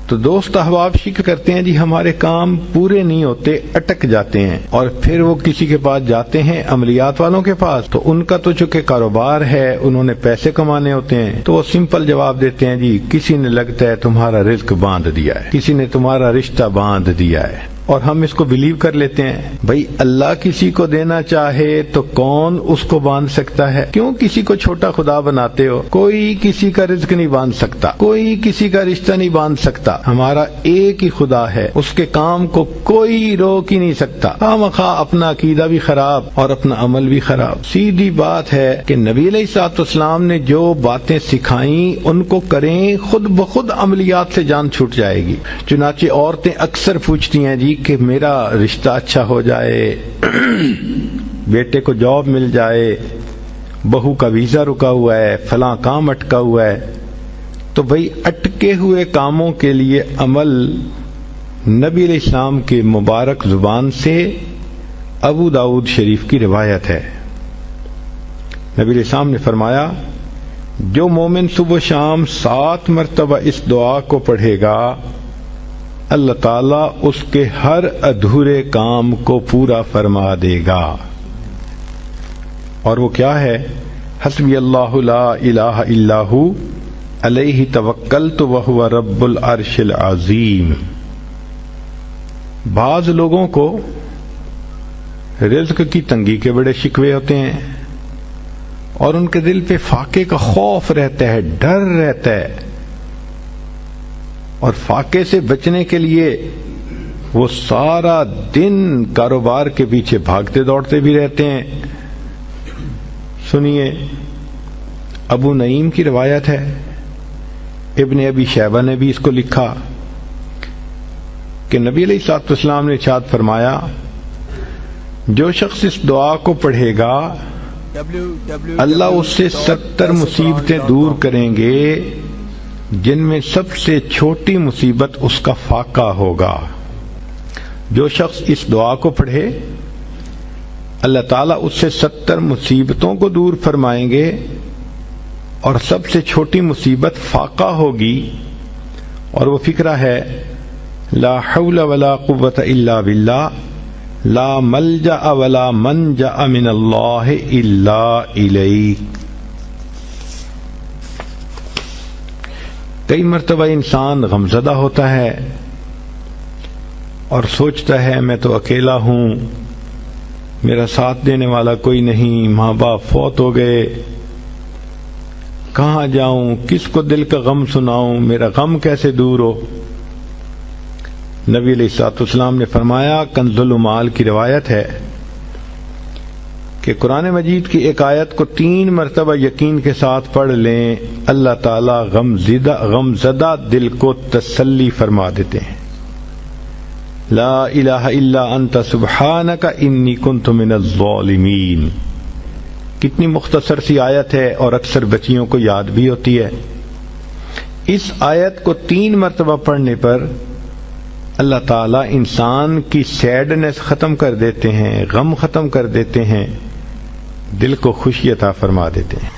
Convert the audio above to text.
تو دوست احباب شکر کرتے ہیں جی ہمارے کام پورے نہیں ہوتے، اٹک جاتے ہیں، اور پھر وہ کسی کے پاس جاتے ہیں، عملیات والوں کے پاس، تو ان کا تو چونکہ کاروبار ہے، انہوں نے پیسے کمانے ہوتے ہیں، تو وہ سمپل جواب دیتے ہیں جی کسی نے لگتا ہے تمہارا رزق باندھ دیا ہے، کسی نے تمہارا رشتہ باندھ دیا ہے، اور ہم اس کو بلیو کر لیتے ہیں۔ بھائی اللہ کسی کو دینا چاہے تو کون اس کو باندھ سکتا ہے؟ کیوں کسی کو چھوٹا خدا بناتے ہو؟ کوئی کسی کا رزق نہیں باندھ سکتا، کوئی کسی کا رشتہ نہیں باندھ سکتا، ہمارا ایک ہی خدا ہے، اس کے کام کو کوئی روک ہی نہیں سکتا۔ خواہ اپنا عقیدہ بھی خراب اور اپنا عمل بھی خراب۔ سیدھی بات ہے کہ نبی علیہ الصلوۃ والسلام نے جو باتیں سکھائیں ان کو کریں، خود بخود عملیات سے جان چھوٹ جائے گی۔ چنانچہ عورتیں اکثر پوچھتی ہیں جی کہ میرا رشتہ اچھا ہو جائے، بیٹے کو جاب مل جائے، بہو کا ویزا رکا ہوا ہے، فلاں کام اٹکا ہوا ہے۔ تو بھئی اٹکے ہوئے کاموں کے لیے عمل نبی علیہ السلام کے مبارک زبان سے ابو داؤد شریف کی روایت ہے۔ نبی علیہ السلام نے فرمایا جو مومن صبح و شام 7 مرتبہ اس دعا کو پڑھے گا، اللہ تعالیٰ اس کے ہر ادھورے کام کو پورا فرما دے گا۔ اور وہ کیا ہے؟ حسبی اللہ لا الہ الا ہو علیہ توکلت وہو رب العرش العظیم۔ بعض لوگوں کو رزق کی تنگی کے بڑے شکوے ہوتے ہیں اور ان کے دل پہ فاقے کا خوف رہتا ہے، ڈر رہتا ہے، اور فاقے سے بچنے کے لیے وہ سارا دن کاروبار کے پیچھے بھاگتے دوڑتے بھی رہتے ہیں۔ سنیے، ابو نعیم کی روایت ہے، ابن ابی شیبہ نے بھی اس کو لکھا کہ نبی علیہ الصلوۃ والسلام نے ارشاد فرمایا جو شخص اس دعا کو پڑھے گا اللہ اس سے 70 مصیبتیں دور کریں گے جن میں سب سے چھوٹی مصیبت اس کا فاقہ ہوگا۔ جو شخص اس دعا کو پڑھے اللہ تعالیٰ اس سے 70 مصیبتوں کو دور فرمائیں گے اور سب سے چھوٹی مصیبت فاقہ ہوگی، اور وہ فقرہ ہے لا حول ولا قوة الا باللہ لا ملجأ ولا منجأ من اللہ الا الیک۔ کئی مرتبہ انسان غمزدہ ہوتا ہے اور سوچتا ہے میں تو اکیلا ہوں، میرا ساتھ دینے والا کوئی نہیں، ماں باپ فوت ہو گئے، کہاں جاؤں، کس کو دل کا غم سناؤں، میرا غم کیسے دور ہو؟ نبی علیہ الصلوۃ والسلام نے فرمایا، کنز المال کی روایت ہے کہ قرآن مجید کی ایک آیت کو 3 مرتبہ یقین کے ساتھ پڑھ لیں، اللہ تعالیٰ غمزدہ دل کو تسلی فرما دیتے ہیں۔ لا الہ الا انت سبحانک انی کنت من الظالمین۔ کتنی مختصر سی آیت ہے اور اکثر بچیوں کو یاد بھی ہوتی ہے۔ اس آیت کو 3 مرتبہ پڑھنے پر اللہ تعالیٰ انسان کی سیڈنس ختم کر دیتے ہیں، غم ختم کر دیتے ہیں، دل کو خوشی عطا فرما دیتے ہیں۔